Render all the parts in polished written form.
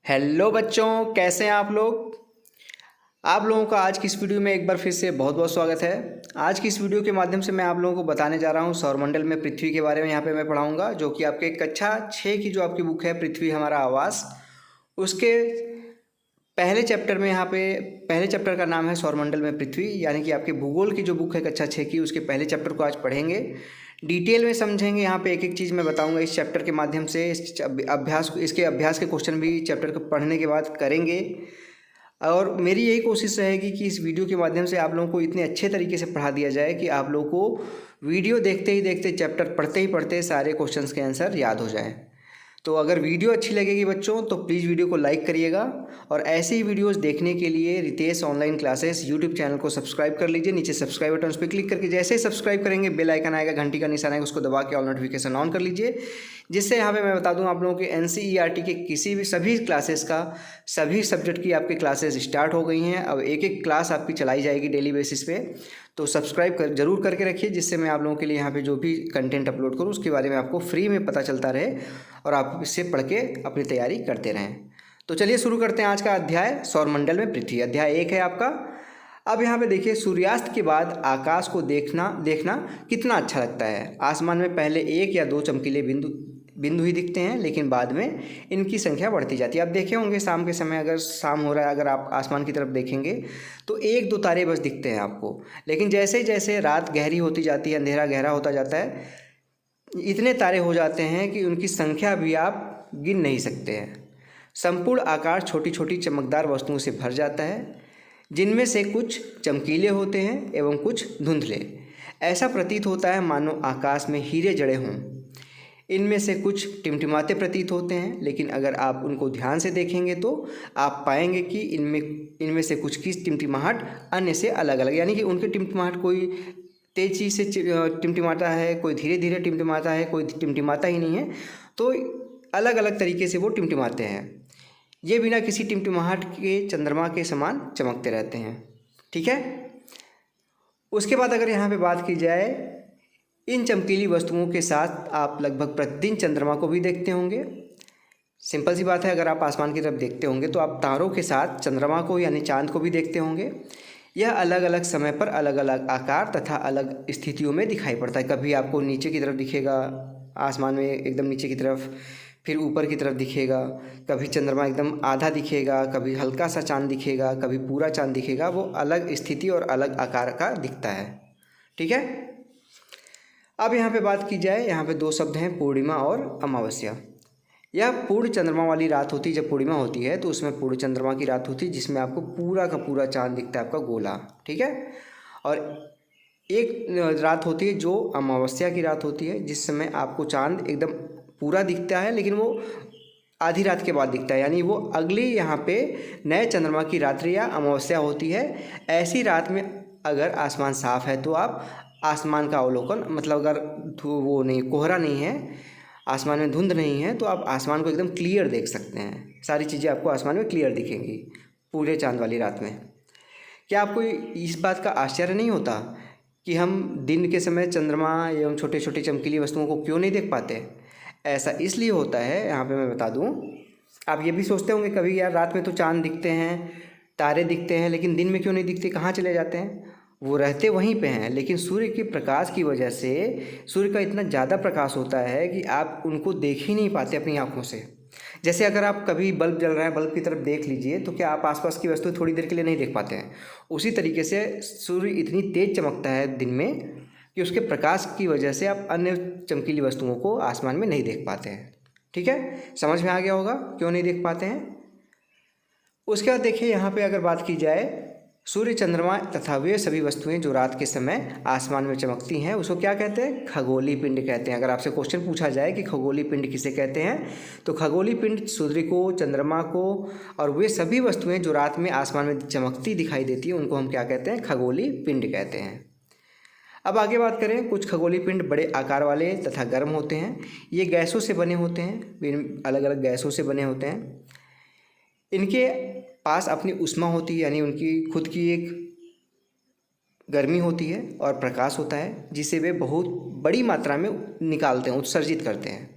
Hello बच्चों, कैसे हैं आप लोग। आप लोगों का आज की इस वीडियो में एक बार फिर से बहुत बहुत स्वागत है। आज की इस वीडियो के माध्यम से मैं आप लोगों को बताने जा रहा हूं सौरमंडल में पृथ्वी के बारे में। यहाँ पे मैं पढ़ाऊंगा जो कि आपके कक्षा 6 की जो आपकी बुक है पृथ्वी हमारा आवास, उसके पहले चैप्टर में यहाँ पे पहले चैप्टर का नाम है सौरमंडल में पृथ्वी, यानी कि आपके भूगोल की जो बुक है कक्षा 6 की, उसके पहले चैप्टर को आज पढ़ेंगे, डिटेल में समझेंगे। यहाँ पे एक एक चीज़ मैं बताऊंगा इस चैप्टर के माध्यम से। इस अभ्यास के क्वेश्चन भी चैप्टर को पढ़ने के बाद करेंगे। और मेरी यही कोशिश रहेगी कि इस वीडियो के माध्यम से आप लोगों को इतने अच्छे तरीके से पढ़ा दिया जाए कि आप लोगों को वीडियो देखते ही देखते, चैप्टर पढ़ते ही पढ़ते सारे क्वेश्चंस के आंसर याद हो जाएं। तो अगर वीडियो अच्छी लगेगी बच्चों तो प्लीज़ वीडियो को लाइक करिएगा, और ऐसे ही वीडियोस देखने के लिए Ritesh online classes YouTube channel को सब्सक्राइब कर लीजिए। नीचे सब्सक्राइब बटन उस पर क्लिक करके जैसे ही सब्सक्राइब करेंगे बेल आइकन आएगा, घंटी का निशान आएगा, उसको दबा के ऑल नोटिफिकेशन ऑन कर लीजिए, जिससे यहाँ पे मैं बता दूँ आप लोगों के NCERT के किसी भी सभी क्लासेस का, सभी सब्जेक्ट की आपकी क्लासेस स्टार्ट हो गई हैं। अब एक एक क्लास आपकी चलाई जाएगी डेली बेसिस पे, तो सब्सक्राइब जरूर करके रखिए, जिससे मैं आप लोगों के लिए यहाँ पे जो भी कंटेंट अपलोड करूँ उसके बारे में आपको फ्री में पता चलता रहे और आप इससे पढ़ के अपनी तैयारी करते रहें। तो चलिए शुरू करते हैं आज का अध्याय सौरमंडल में पृथ्वी। अध्याय 1 है आपका। अब यहाँ पे देखिए, सूर्यास्त के बाद आकाश को देखना कितना अच्छा लगता है। आसमान में पहले एक या दो चमकीले बिंदु ही दिखते हैं, लेकिन बाद में इनकी संख्या बढ़ती जाती है। आप देखे होंगे शाम के समय, अगर शाम हो रहा है, अगर आप आसमान की तरफ देखेंगे तो एक दो तारे बस दिखते हैं आपको, लेकिन जैसे जैसे रात गहरी होती जाती है, अंधेरा गहरा होता जाता है, इतने तारे हो जाते हैं कि उनकी संख्या भी आप गिन नहीं सकते हैं। संपूर्ण आकाश छोटी छोटी चमकदार वस्तुओं से भर जाता है, जिनमें से कुछ चमकीले होते हैं एवं कुछ धुंधले। ऐसा प्रतीत होता है मानो आकाश में हीरे जड़े हों। इनमें से कुछ टिमटिमाते प्रतीत होते हैं, लेकिन अगर आप उनको ध्यान से देखेंगे तो आप पाएंगे कि इनमें से कुछ की टिमटिमाहट अन्य से अलग अलग, यानी कि उनकी टिमटिमाहट कोई तेजी से टिमटिमाता है, कोई धीरे धीरे टिमटिमाता है, कोई टिमटिमाता ही नहीं है। तो अलग अलग तरीके से वो टिमटिमाते हैं। ये बिना किसी टिमटिमाहट के चंद्रमा के समान चमकते रहते हैं। ठीक है। उसके बाद अगर यहाँ पे बात की जाए, इन चमकीली वस्तुओं के साथ आप लगभग प्रतिदिन चंद्रमा को भी देखते होंगे। सिंपल सी बात है, अगर आप आसमान की तरफ देखते होंगे तो आप तारों के साथ चंद्रमा को यानी चांद को भी देखते होंगे। यह अलग अलग समय पर अलग अलग आकार तथा अलग स्थितियों में दिखाई पड़ता है। कभी आपको नीचे की तरफ दिखेगा आसमान में, एकदम नीचे की तरफ, फिर ऊपर की तरफ दिखेगा, कभी चंद्रमा एकदम आधा दिखेगा, कभी हल्का सा चांद दिखेगा, कभी पूरा चांद दिखेगा। वो अलग स्थिति और अलग आकार का दिखता है। ठीक है। अब यहाँ पे बात की जाए, यहाँ पे दो शब्द हैं, पूर्णिमा और अमावस्या। यह पूर्ण चंद्रमा वाली रात होती है। जब पूर्णिमा होती है तो उसमें पूर्ण चंद्रमा की रात होती है, जिसमें आपको पूरा का पूरा चांद दिखता है, आपका गोला। ठीक है। और एक रात होती है जो अमावस्या की रात होती है, जिस समय आपको चांद एकदम पूरा दिखता है, लेकिन वो आधी रात के बाद दिखता है, यानी वो अगली यहाँ पे नए चंद्रमा की रात्रि या अमावस्या होती है। ऐसी रात में अगर आसमान साफ है तो आप आसमान का अवलोकन, मतलब अगर वो नहीं, कोहरा नहीं है, आसमान में धुंध नहीं है, तो आप आसमान को एकदम क्लियर देख सकते हैं। सारी चीज़ें आपको आसमान में क्लियर दिखेंगी पूरे चांद वाली रात में। क्या आपको इस बात का आश्चर्य नहीं होता कि हम दिन के समय चंद्रमा एवं छोटे छोटे चमकीली वस्तुओं को क्यों नहीं देख पाते? ऐसा इसलिए होता है, यहाँ पे मैं बता दूँ। आप ये भी सोचते होंगे कभी, यार रात में तो चांद दिखते हैं, तारे दिखते हैं, लेकिन दिन में क्यों नहीं दिखते, कहाँ चले जाते हैं? वो रहते वहीं पे हैं, लेकिन सूर्य के प्रकाश की वजह से, सूर्य का इतना ज़्यादा प्रकाश होता है कि आप उनको देख ही नहीं पाते अपनी आँखों से। जैसे अगर आप कभी बल्ब जल रहा है, बल्ब की तरफ देख लीजिए, तो क्या आप आसपास की वस्तु थोड़ी देर के लिए नहीं देख पाते हैं? उसी तरीके से सूर्य इतनी तेज चमकता है दिन में कि उसके प्रकाश की वजह से आप अन्य चमकीली वस्तुओं को आसमान में नहीं देख पाते हैं। ठीक है, समझ में आ गया होगा क्यों नहीं देख पाते हैं। उसके बाद देखिए, यहाँ पे अगर बात की जाए, सूर्य, चंद्रमा तथा वे सभी वस्तुएं जो रात के समय आसमान में चमकती हैं, उसको क्या कहते हैं? खगोलीय पिंड कहते हैं। अगर आपसे क्वेश्चन पूछा जाए कि खगोलीय पिंड किसे कहते हैं, तो खगोलीय पिंड सूर्य को, चंद्रमा को और वे सभी वस्तुएं जो रात में आसमान में चमकती दिखाई देती हैं, उनको हम क्या कहते हैं? खगोलीय पिंड कहते हैं। अब आगे बात करें, कुछ खगोलीय पिंड बड़े आकार वाले तथा गर्म होते हैं। ये गैसों से बने होते हैं, अलग अलग गैसों से बने होते हैं। इनके पास अपनी ऊष्मा होती है, यानी उनकी खुद की एक गर्मी होती है और प्रकाश होता है, जिसे वे बहुत बड़ी मात्रा में निकालते हैं, उत्सर्जित करते हैं।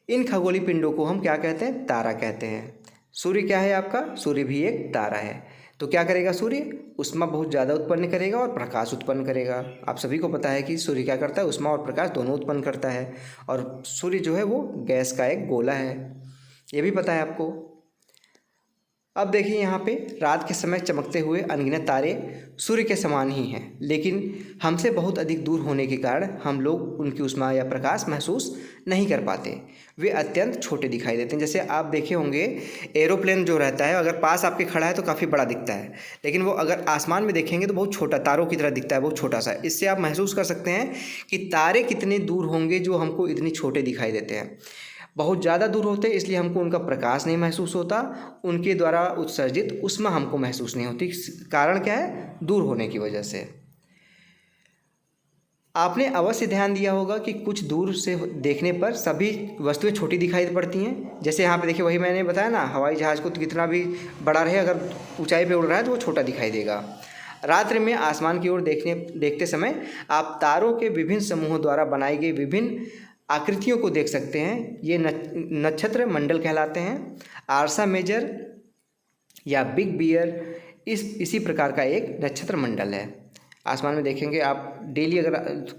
इन खगोलीय पिंडों को हम क्या कहते हैं? तारा कहते हैं। सूर्य क्या है आपका? सूर्य भी एक तारा है। तो क्या करेगा सूर्य? ऊष्मा बहुत ज़्यादा उत्पन्न करेगा और प्रकाश उत्पन्न करेगा। आप सभी को पता है कि सूर्य क्या करता है? ऊष्मा और प्रकाश दोनों उत्पन्न करता है। और सूर्य जो है वो गैस का एक गोला है, ये भी पता है आपको। अब देखिए यहाँ पे रात के समय चमकते हुए अनगिनत तारे सूर्य के समान ही हैं, लेकिन हमसे बहुत अधिक दूर होने के कारण हम लोग उनकी ऊष्मा या प्रकाश महसूस नहीं कर पाते। वे अत्यंत छोटे दिखाई देते हैं। जैसे आप देखे होंगे एरोप्लेन जो रहता है, अगर पास आपके खड़ा है तो काफ़ी बड़ा दिखता है, लेकिन वो अगर आसमान में देखेंगे तो बहुत छोटा, तारों की तरह दिखता है, बहुत छोटा सा। इससे आप महसूस कर सकते हैं कि तारे कितने दूर होंगे जो हमको इतने छोटे दिखाई देते हैं। बहुत ज़्यादा दूर होते हैं, इसलिए हमको उनका प्रकाश नहीं महसूस होता, उनके द्वारा उत्सर्जित ऊष्मा हमको महसूस नहीं होती। कारण क्या है? दूर होने की वजह से। आपने अवश्य ध्यान दिया होगा कि कुछ दूर से देखने पर सभी वस्तुएं छोटी दिखाई पड़ती हैं। जैसे यहाँ पे देखिए, वही मैंने बताया ना, हवाई जहाज़ को तो कितना भी बड़ा रहे, अगर ऊंचाई पे उड़ रहा है तो वो छोटा दिखाई देगा। रात्रि में आसमान की ओर देखते समय आप तारों के विभिन्न समूहों द्वारा बनाई गई विभिन्न आकृतियों को देख सकते हैं। ये नक्षत्र मंडल कहलाते हैं। आर्सा मेजर या बिग बियर इसी प्रकार का एक नक्षत्र मंडल है। आसमान में देखेंगे आप डेली, अगर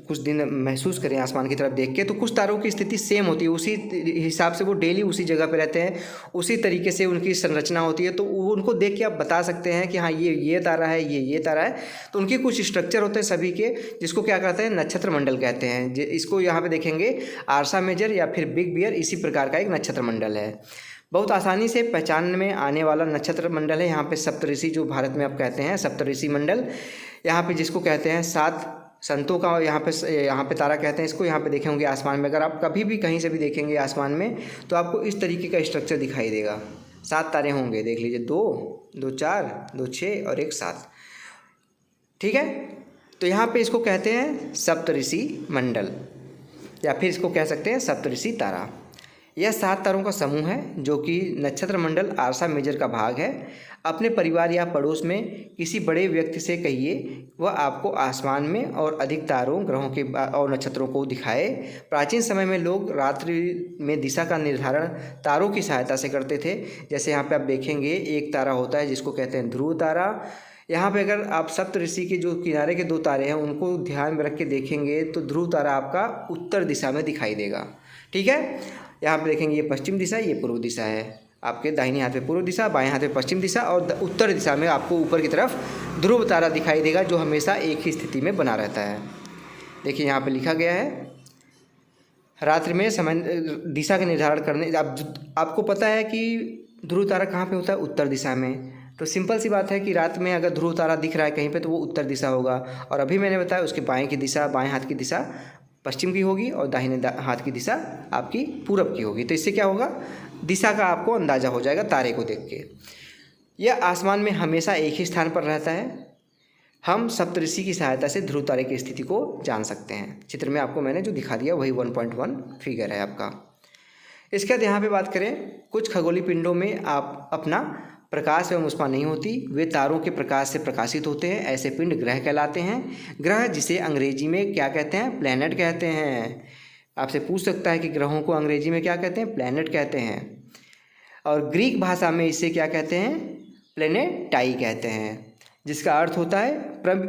कुछ दिन महसूस करें आसमान की तरफ देख के, तो कुछ तारों की स्थिति सेम होती है, उसी हिसाब से वो डेली उसी जगह पे रहते हैं, उसी तरीके से उनकी संरचना होती है। तो उनको देख के आप बता सकते हैं कि हाँ ये तारा है, ये तारा है। तो उनके कुछ स्ट्रक्चर होते हैं सभी के, जिसको क्या कहते हैं? नक्षत्र मंडल कहते हैं। इसको यहाँ पे देखेंगे आर्सा मेजर या फिर बिग बियर इसी प्रकार का एक नक्षत्र मंडल है। बहुत आसानी से पहचान में आने वाला नक्षत्र मंडल है। यहाँ पे सप्तऋषि, जो भारत में आप कहते हैं सप्तऋषि मंडल, यहाँ पे जिसको कहते हैं 7 संतों का यहाँ पे तारा कहते हैं इसको। यहाँ पे देखे होंगे आसमान में, अगर आप कभी भी कहीं से भी देखेंगे आसमान में, तो आपको इस तरीके का स्ट्रक्चर दिखाई देगा। 7 तारे होंगे, देख लीजिए, 2 4 2 6 और 1 7। ठीक है, तो यहाँ पे इसको कहते हैं सप्तऋषि मंडल, या फिर इसको कह सकते हैं सप्तऋषि तारा। यह 7 तारों का समूह है जो कि नक्षत्र मंडल आर्सा मेजर का भाग है। अपने परिवार या पड़ोस में किसी बड़े व्यक्ति से कहिए वह आपको आसमान में और अधिक तारों, ग्रहों के और नक्षत्रों को दिखाए। प्राचीन समय में लोग रात्रि में दिशा का निर्धारण तारों की सहायता से करते थे। जैसे यहाँ पे आप देखेंगे एक तारा होता है जिसको कहते हैं ध्रुव तारा। यहाँ पे अगर आप सप्तऋषि के जो किनारे के 2 तारे हैं उनको ध्यान में रख के देखेंगे तो ध्रुव तारा आपका उत्तर दिशा में दिखाई देगा। ठीक है, यहाँ पे देखेंगे ये पश्चिम दिशा, ये पूर्व दिशा है। आपके दाहिने हाथ में पूर्व दिशा, बाएं हाथ में पश्चिम दिशा, और उत्तर दिशा में आपको ऊपर की तरफ ध्रुव तारा दिखाई देगा, जो हमेशा एक ही स्थिति में बना रहता है। देखिए यहाँ पे लिखा गया है, रात्रि में समय दिशा का निर्धारण करने, आपको पता है कि ध्रुव तारा कहाँ पे होता है? उत्तर दिशा में। तो सिंपल सी बात है कि रात में अगर ध्रुव तारा दिख रहा है कहीं पे तो वो उत्तर दिशा होगा। और अभी मैंने बताया उसके बाएं हाथ की दिशा पश्चिम की होगी और दाहिने हाथ की दिशा आपकी पूरब की होगी। तो इससे क्या होगा? दिशा का आपको अंदाज़ा हो जाएगा तारे को देख के। यह आसमान में हमेशा एक ही स्थान पर रहता है। हम सप्तऋषि की सहायता से ध्रुव तारे की स्थिति को जान सकते हैं। चित्र में आपको मैंने जो दिखा दिया वही 1.1 फिगर है आपका। इसके बाद यहाँ पे बात करें, कुछ खगोलीय पिंडों में आप अपना प्रकाश एवं ऊष्मा नहीं होती, वे तारों के प्रकाश से प्रकाशित होते हैं। ऐसे पिंड ग्रह कहलाते हैं। ग्रह जिसे अंग्रेजी में क्या कहते हैं? प्लैनेट कहते हैं। आपसे पूछ सकता है कि ग्रहों को अंग्रेजी में क्या कहते हैं? प्लैनेट कहते हैं। और ग्रीक भाषा में इसे क्या कहते हैं? प्लेनेटाई कहते हैं, जिसका अर्थ होता है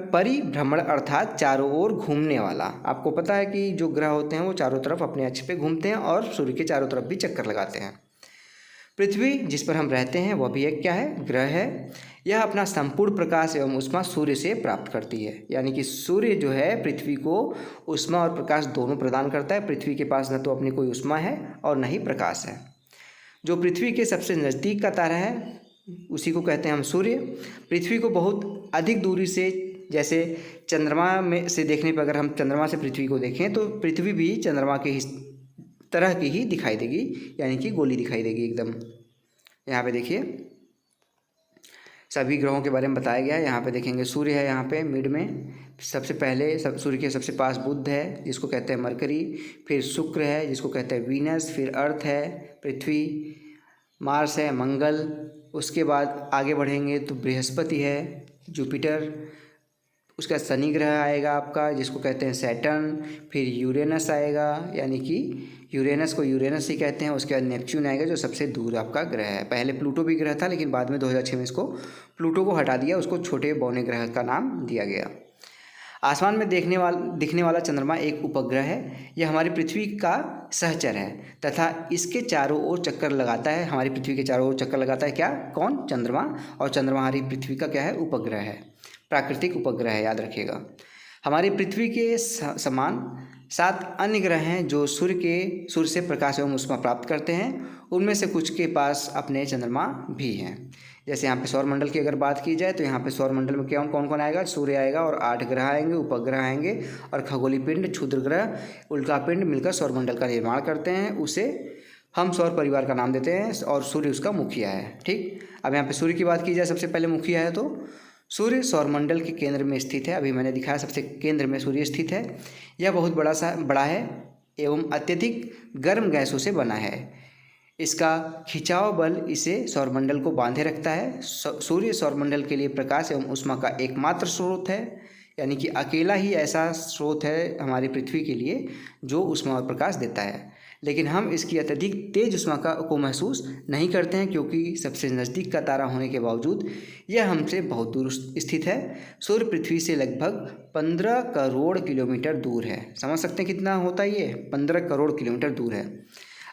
परिभ्रमण, अर्थात चारों ओर घूमने वाला। आपको पता है कि जो ग्रह होते हैं वो चारों तरफ अपने अक्ष पे घूमते हैं और सूर्य के चारों तरफ भी चक्कर लगाते हैं। पृथ्वी जिस पर हम रहते हैं वह भी एक क्या है? ग्रह है। यह अपना संपूर्ण प्रकाश एवं ऊष्मा सूर्य से प्राप्त करती है। यानी कि सूर्य जो है पृथ्वी को ऊष्मा और प्रकाश दोनों प्रदान करता है। पृथ्वी के पास न तो अपनी कोई ऊष्मा है और न ही प्रकाश है। जो पृथ्वी के सबसे नज़दीक का तारा है उसी को कहते हैं हम सूर्य। पृथ्वी को बहुत अधिक दूरी से, जैसे चंद्रमा में से देखने पर, अगर हम चंद्रमा से पृथ्वी को देखें तो पृथ्वी भी चंद्रमा के तरह की ही दिखाई देगी, यानी कि गोली दिखाई देगी एकदम। यहाँ पे देखिए सभी ग्रहों के बारे में बताया गया है। यहाँ पे देखेंगे सूर्य है, यहाँ पे मिड में सबसे पहले सूर्य के सबसे पास बुध है जिसको कहते हैं मरकरी, फिर शुक्र है जिसको कहते हैं वीनस, फिर अर्थ है, पृथ्वी, मार्स है, मंगल। उसके बाद आगे बढ़ेंगे तो बृहस्पति है, जुपिटर, उसका शनि ग्रह आएगा आपका, जिसको कहते हैं सैटर्न। फिर यूरेनस आएगा, यानी कि यूरेनस को यूरेनस ही कहते हैं। उसके बाद नेपच्यून आएगा, जो सबसे दूर आपका ग्रह है। पहले प्लूटो भी ग्रह था, लेकिन बाद में 2006 में इसको प्लूटो को हटा दिया, उसको छोटे बौने ग्रह का नाम दिया गया। आसमान में दिखने वाला चंद्रमा एक उपग्रह है। यह हमारी पृथ्वी का सहचर है तथा इसके चारों ओर चक्कर लगाता है। हमारी पृथ्वी के चारों ओर चक्कर लगाता है क्या? कौन? चंद्रमा। और चंद्रमा हमारी पृथ्वी का क्या है? उपग्रह है, प्राकृतिक उपग्रह है, याद रखिएगा। हमारी पृथ्वी के समान 7 अन्य ग्रह हैं जो सूर्य से प्रकाश एवं ऊष्मा प्राप्त करते हैं। उनमें से कुछ के पास अपने चंद्रमा भी हैं। जैसे यहाँ पे सौरमंडल की अगर बात की जाए तो यहाँ पे सौरमंडल में कौन कौन आएगा? सूर्य आएगा और 8 ग्रह आएंगे, उपग्रह आएंगे और खगोलीय पिंड, क्षुद्र ग्रह, उल्कापिंड मिलकर सौरमंडल का निर्माण करते हैं। उसे हम सौर परिवार का नाम देते हैं और सूर्य उसका मुखिया है। ठीक, अब यहाँ पे सूर्य की बात की जाए, सबसे पहले मुखिया है तो सूर्य सौरमंडल के केंद्र में स्थित है। अभी मैंने दिखाया सबसे केंद्र में सूर्य स्थित है। यह बहुत बड़ा है एवं अत्यधिक गर्म गैसों से बना है। इसका खिंचाव बल इसे सौरमंडल को बांधे रखता है। सूर्य सौरमंडल के लिए प्रकाश एवं ऊष्मा का एकमात्र स्रोत है, यानी कि अकेला ही ऐसा स्रोत है हमारी पृथ्वी के लिए जो ऊष्मा और प्रकाश देता है। लेकिन हम इसकी अत्यधिक तेज ऊष्मा को महसूस नहीं करते हैं, क्योंकि सबसे नज़दीक का तारा होने के बावजूद यह हमसे बहुत दूर स्थित है। सूर्य पृथ्वी से लगभग 15 करोड़ किलोमीटर दूर है। समझ सकते हैं कितना होता है ये? 15 करोड़ किलोमीटर दूर है।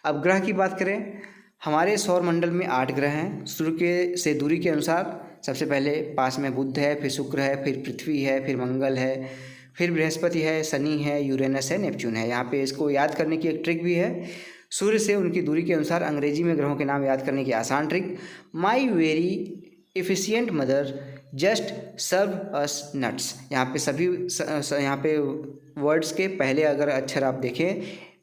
अब ग्रह की बात करें, हमारे सौरमंडल में 8 ग्रह हैं। सूर्य से दूरी के अनुसार सबसे पहले पास में बुध है, फिर शुक्र है, फिर पृथ्वी है, फिर मंगल है, फिर बृहस्पति है, शनि है, यूरेनस है, नेपच्यून है। यहाँ पे इसको याद करने की एक ट्रिक भी है। सूर्य से उनकी दूरी के अनुसार अंग्रेजी में ग्रहों के नाम याद करने की आसान trick, my very efficient mother just serve us nuts. यहाँ पे वर्ड्स के पहले अगर अक्षर आप देखें,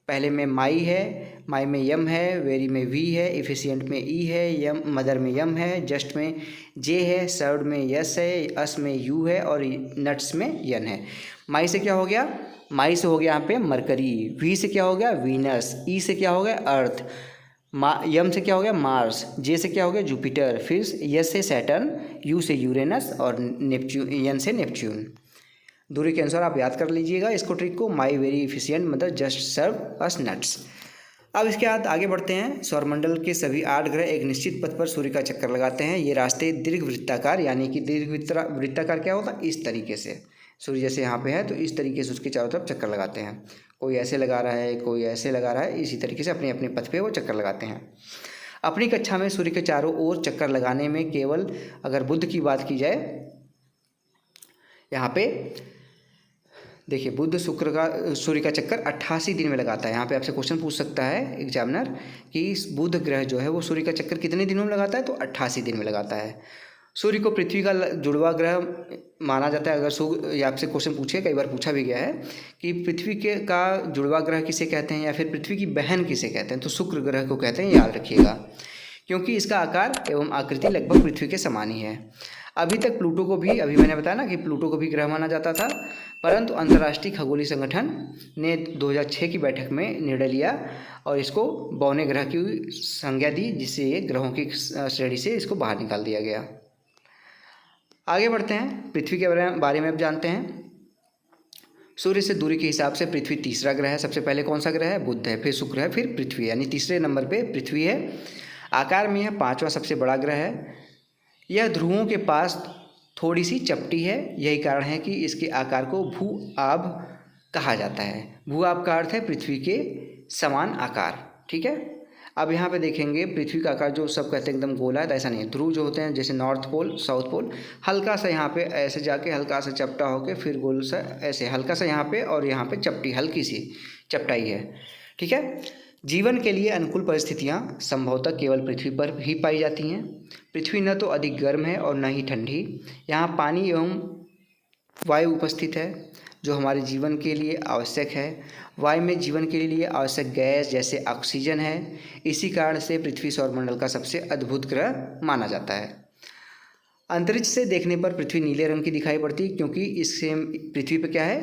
पहले में माई है, माई में यम है, वेरी में वी है, एफिशिएंट में ई है, यम मदर में यम है, जस्ट में जे है, सर्व में यस है, अस में यू है और नट्स में यन है। माई से क्या हो गया? माई से हो गया यहाँ पे मरकरी। वी से क्या हो गया? वीनस। ई से क्या हो गया? अर्थ। यम से क्या हो गया? मार्स। जे से क्या हो गया? जुपिटर। फिर यस से सैटर्न, यू से यूरेनस और नेपच्यून, यन से नेपच्यून। दूरी के अनुसार आप याद कर लीजिएगा इसको, ट्रिक को, my very efficient mother just serve us nuts. अब इसके बाद आगे बढ़ते हैं। सौरमंडल के सभी 8 ग्रह एक निश्चित पथ पर सूर्य का चक्कर लगाते हैं। ये रास्ते दीर्घवृत्ताकार, यानी कि दीर्घवृत्ताकार क्या होता है? इस तरीके से सूर्य जैसे यहाँ पे है तो इस तरीके से उसके चारों तरफ चक्कर लगाते हैं। कोई ऐसे लगा रहा है, कोई ऐसे लगा रहा है, इसी तरीके से अपने अपने पथ पे वो चक्कर लगाते हैं। अपनी कक्षा में सूर्य के चारों ओर चक्कर लगाने में केवल अगर बुध की बात की जाए, यहाँ पे देखिए बुध सूर्य का चक्कर 88 दिन में लगाता है। यहाँ पे आपसे क्वेश्चन पूछ सकता है एग्जामिनर कि इस बुध ग्रह जो है वो सूर्य का चक्कर कितने दिनों में लगाता है? तो 88 दिन में लगाता है। सूर्य को पृथ्वी का जुड़वा ग्रह माना जाता है। अगर ये आपसे क्वेश्चन पूछे, कई बार पूछा भी गया है कि पृथ्वी का जुड़वा ग्रह किसे कहते हैं या फिर पृथ्वी की बहन किसे कहते हैं, तो शुक्र ग्रह को कहते हैं, याद रखिएगा, क्योंकि इसका आकार एवं आकृति लगभग पृथ्वी के समान ही है। अभी तक प्लूटो को भी, अभी मैंने बताया ना कि प्लूटो को भी ग्रह माना जाता था, परंतु अंतर्राष्ट्रीय खगोलीय संगठन ने 2006 की बैठक में निर्णय लिया और इसको बौने ग्रह की संज्ञा दी, जिससे ये ग्रहों की श्रेणी से इसको बाहर निकाल दिया गया। आगे बढ़ते हैं, पृथ्वी के बारे में अब जानते हैं। सूर्य से दूरी के हिसाब से पृथ्वी तीसरा ग्रह है। सबसे पहले कौन सा ग्रह है? बुध है, फिर शुक्र है, फिर पृथ्वी, यानी तीसरे नंबर पे पृथ्वी है। आकार में यह 5वां सबसे बड़ा ग्रह है। यह ध्रुवों के पास थोड़ी सी चपटी है। यही कारण है कि इसके आकार को भू आभ कहा जाता है। भू आभ का अर्थ है पृथ्वी के समान आकार। ठीक है, अब यहाँ पे देखेंगे पृथ्वी का आकार जो सब कहते हैं एकदम गोला है, तो ऐसा नहीं है। ध्रुव जो होते हैं जैसे नॉर्थ पोल, साउथ पोल, हल्का सा यहाँ पे ऐसे जाके हल्का सा चपटा होके फिर गोल सा ऐसे हल्का सा यहाँ पे और यहाँ पे चपटी, हल्की सी चपटाई है। ठीक है, जीवन के लिए अनुकूल परिस्थितियाँ संभवतः केवल पृथ्वी पर ही पाई जाती हैं। पृथ्वी न तो अधिक गर्म है और न ही ठंडी। यहाँ पानी एवं वायु उपस्थित है जो हमारे जीवन के लिए आवश्यक है। वायु में जीवन के लिए आवश्यक गैस जैसे ऑक्सीजन है। इसी कारण से पृथ्वी सौरमंडल का सबसे अद्भुत ग्रह माना जाता है। अंतरिक्ष से देखने पर पृथ्वी नीले रंग की दिखाई पड़ती है, क्योंकि इससे पृथ्वी पर क्या है,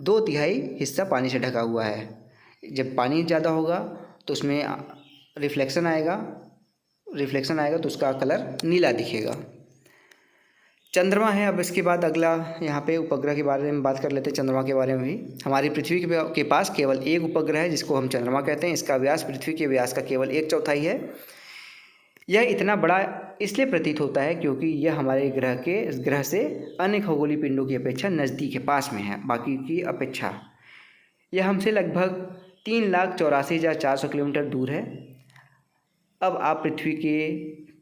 2/3 हिस्सा पानी से ढका हुआ है। जब पानी ज़्यादा होगा तो उसमें रिफ्लेक्शन आएगा तो उसका कलर नीला दिखेगा। चंद्रमा है। अब इसके बाद अगला यहाँ पे उपग्रह के बारे में बात कर लेते हैं। चंद्रमा के बारे में भी, हमारी पृथ्वी के पास केवल एक उपग्रह है जिसको हम चंद्रमा कहते हैं। इसका व्यास पृथ्वी के व्यास का केवल 1/4 है। यह इतना बड़ा इसलिए प्रतीत होता है क्योंकि यह हमारे ग्रह से अन्य खगोलीय पिंडों की अपेक्षा नज़दीक है, पास में है बाकी की अपेक्षा। यह हमसे लगभग 3,84,400 किलोमीटर दूर है। अब आप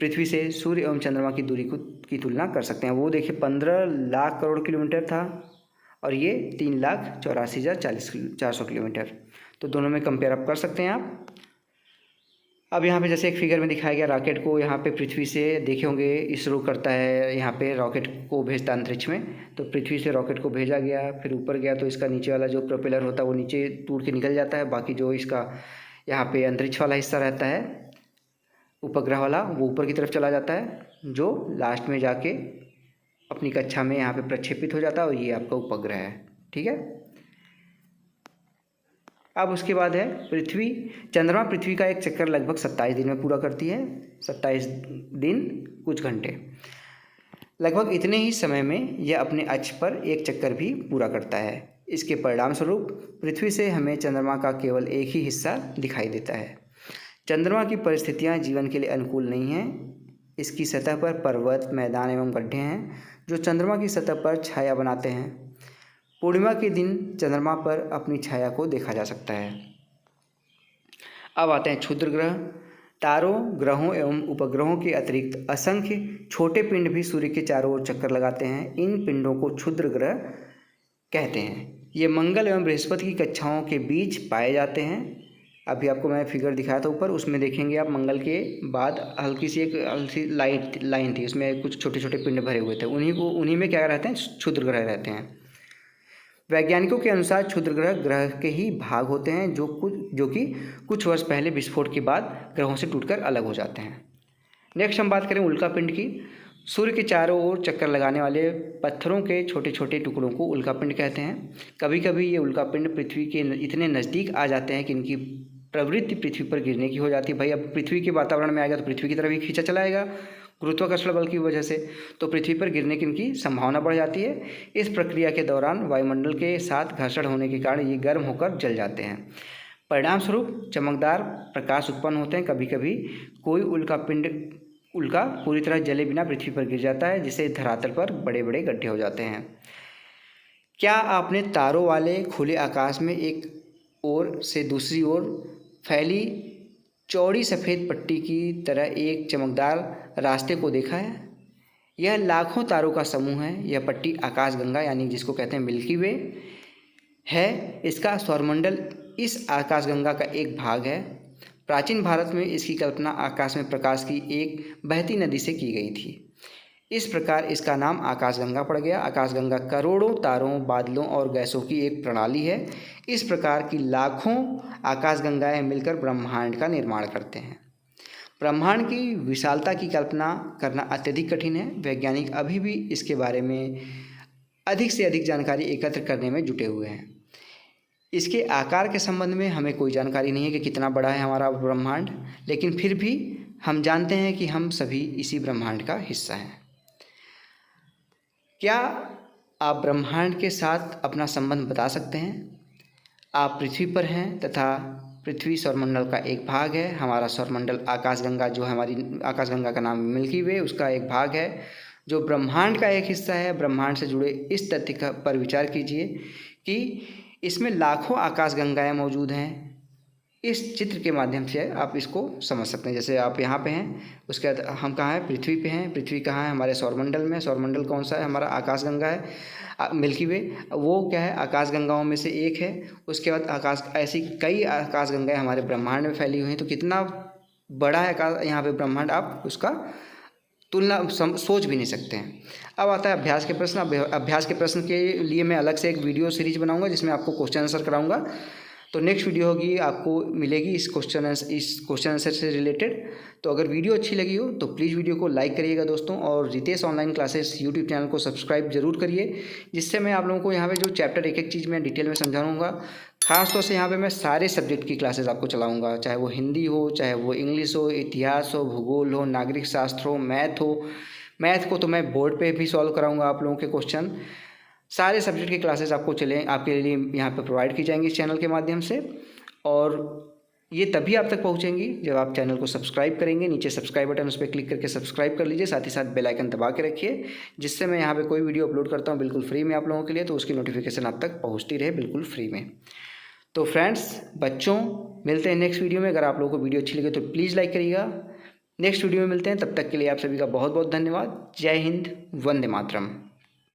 पृथ्वी से सूर्य एवं चंद्रमा की दूरी की तुलना कर सकते हैं। वो देखिए 15 लाख करोड़ किलोमीटर था और ये 3,84,400 किलोमीटर, तो दोनों में कंपेयर अप कर सकते हैं आप। अब यहाँ पे जैसे एक फिगर में दिखाया गया रॉकेट को, यहाँ पे पृथ्वी से देखे होंगे इसरो करता है, यहाँ पे रॉकेट को भेजता अंतरिक्ष में। तो पृथ्वी से रॉकेट को भेजा गया, फिर ऊपर गया तो इसका नीचे वाला जो प्रोपेलर होता है वो नीचे टूट के निकल जाता है। बाकी जो इसका यहाँ पे अंतरिक्ष वाला हिस्सा रहता है उपग्रह वाला, वो ऊपर की तरफ चला जाता है, जो लास्ट में जाके अपनी कक्षा में यहाँ पे प्रक्षेपित हो जाता है और ये आपका उपग्रह है। ठीक है। अब उसके बाद है पृथ्वी। चंद्रमा पृथ्वी का एक चक्कर लगभग 27 दिन में पूरा करती है। 27 दिन कुछ घंटे, लगभग इतने ही समय में यह अपने अक्ष पर एक चक्कर भी पूरा करता है। इसके परिणाम स्वरूप पृथ्वी से हमें चंद्रमा का केवल एक ही हिस्सा दिखाई देता है। चंद्रमा की परिस्थितियां जीवन के लिए अनुकूल नहीं हैं। इसकी सतह पर पर्वत, मैदान एवं गड्ढे हैं जो चंद्रमा की सतह पर छाया बनाते हैं। पूर्णिमा के दिन चंद्रमा पर अपनी छाया को देखा जा सकता है। अब आते हैं क्षुद्र ग्रह। तारों, ग्रहों एवं उपग्रहों के अतिरिक्त असंख्य छोटे पिंड भी सूर्य के चारों ओर चक्कर लगाते हैं। इन पिंडों को क्षुद्र ग्रह कहते हैं। ये मंगल एवं बृहस्पति की कक्षाओं के बीच पाए जाते हैं। अभी आपको मैं फिगर दिखाया था ऊपर, उसमें देखेंगे आप मंगल के बाद हल्की सी लाइन थी, उसमें कुछ छोटे छोटे पिंड भरे हुए थे। उन्हीं में क्या रहते हैं, क्षुद्र ग्रह रहते हैं। वैज्ञानिकों के अनुसार क्षुद्र ग्रह के ही भाग होते हैं जो कि कुछ वर्ष पहले विस्फोट के बाद ग्रहों से टूटकर अलग हो जाते हैं। नेक्स्ट हम बात करें उल्कापिंड की। सूर्य के चारों ओर चक्कर लगाने वाले पत्थरों के छोटे छोटे टुकड़ों को उल्कापिंड कहते हैं। कभी कभी ये उल्कापिंड पृथ्वी के इतने नज़दीक आ जाते हैं कि इनकी प्रवृत्ति पृथ्वी पर गिरने की हो जाती है। भाई अब पृथ्वी के वातावरण में आएगा तो पृथ्वी की तरफ ही खींचा चला आएगा गुरुत्वाकर्षण बल की वजह से, तो पृथ्वी पर गिरने की इनकी संभावना बढ़ जाती है। इस प्रक्रिया के दौरान वायुमंडल के साथ घर्षण होने के कारण ये गर्म होकर जल जाते हैं। परिणाम स्वरूप चमकदार प्रकाश उत्पन्न होते हैं। कभी कभी कोई उल्का पूरी तरह जले बिना पृथ्वी पर गिर जाता है, जिससे धरातल पर बड़े बड़े गड्ढे हो जाते हैं। क्या आपने तारों वाले खुले आकाश में एक ओर से दूसरी ओर फैली चौड़ी सफ़ेद पट्टी की तरह एक चमकदार रास्ते को देखा है? यह लाखों तारों का समूह है। यह पट्टी आकाशगंगा यानी जिसको कहते हैं मिल्की वे है। इसका सौरमंडल इस आकाशगंगा का एक भाग है। प्राचीन भारत में इसकी कल्पना आकाश में प्रकाश की एक बहती नदी से की गई थी। इस प्रकार इसका नाम आकाशगंगा पड़ गया। आकाशगंगा करोड़ों तारों, बादलों और गैसों की एक प्रणाली है। इस प्रकार की लाखों आकाशगंगाएं मिलकर ब्रह्मांड का निर्माण करते हैं। ब्रह्मांड की विशालता की कल्पना करना अत्यधिक कठिन है। वैज्ञानिक अभी भी इसके बारे में अधिक से अधिक जानकारी एकत्र करने में जुटे हुए हैं। इसके आकार के संबंध में हमें कोई जानकारी नहीं है कि कितना बड़ा है हमारा ब्रह्मांड, लेकिन फिर भी हम जानते हैं कि हम सभी इसी ब्रह्मांड का हिस्सा हैं। क्या आप ब्रह्मांड के साथ अपना संबंध बता सकते हैं? आप पृथ्वी पर हैं तथा पृथ्वी सौरमंडल का एक भाग है। हमारा सौरमंडल आकाशगंगा, जो हमारी आकाशगंगा का नाम मिल्की वे, उसका एक भाग है जो ब्रह्मांड का एक हिस्सा है। ब्रह्मांड से जुड़े इस तथ्य पर विचार कीजिए कि इसमें लाखों आकाशगंगाएं मौजूद हैं। इस चित्र के माध्यम से आप इसको समझ सकते हैं। जैसे आप यहाँ पे हैं, उसके बाद हम कहाँ हैं, पृथ्वी पे हैं। पृथ्वी कहाँ है, हमारे सौरमंडल में। सौरमंडल कौन सा है, हमारा आकाशगंगा है मिल्की वे, वो क्या है, आकाशगंगाओं में से एक है। उसके बाद ऐसी कई आकाशगंगाएं हमारे ब्रह्मांड में फैली हुई हैं। तो कितना बड़ा है यहाँ पे ब्रह्मांड, आप उसका तुलना सोच भी नहीं सकते हैं। अब आता है अभ्यास के प्रश्न। अभ्यास के प्रश्न के लिए मैं अलग से एक वीडियो सीरीज बनाऊंगा जिसमें आपको क्वेश्चन आंसर कराऊंगा। तो नेक्स्ट वीडियो होगी, आपको मिलेगी इस क्वेश्चन आंसर से रिलेटेड। तो अगर वीडियो अच्छी लगी हो तो प्लीज़ वीडियो को लाइक करिएगा दोस्तों, और Ritesh online classes YouTube channel को सब्सक्राइब जरूर करिए, जिससे मैं आप लोगों को यहाँ पे जो चैप्टर एक एक चीज़ मैं डिटेल में समझाऊंगा। खास तौर से यहाँ पे मैं सारे सब्जेक्ट की क्लासेस आपको चलाऊँगा, चाहे वो हिंदी हो, चाहे वो इंग्लिश हो, इतिहास हो, भूगोल हो, नागरिक शास्त्र हो, मैथ हो, मैथ को तो मैं बोर्ड पे भी सॉल्व कराऊंगा आप लोगों के क्वेश्चन। सारे सब्जेक्ट की क्लासेस आपके लिए यहाँ पे प्रोवाइड की जाएंगी इस चैनल के माध्यम से, और ये तभी आप तक पहुँचेंगी जब आप चैनल को सब्सक्राइब करेंगे। नीचे सब्सक्राइब बटन, उस पर क्लिक करके सब्सक्राइब कर लीजिए, साथ ही साथ बेल आइकन दबा के रखिए, जिससे मैं यहाँ पे कोई वीडियो अपलोड करता हूँ बिल्कुल फ्री में आप लोगों के लिए, तो उसकी नोटिफिकेशन आप तक पहुँचती रहे बिल्कुल फ्री में। तो फ्रेंड्स, बच्चों, मिलते हैं नेक्स्ट वीडियो में। अगर आप लोगों को वीडियो अच्छी लगे तो प्लीज़ लाइक करिएगा। नेक्स्ट वीडियो में मिलते हैं, तब तक के लिए आप सभी का बहुत बहुत धन्यवाद। जय हिंद, वंदे मातरम।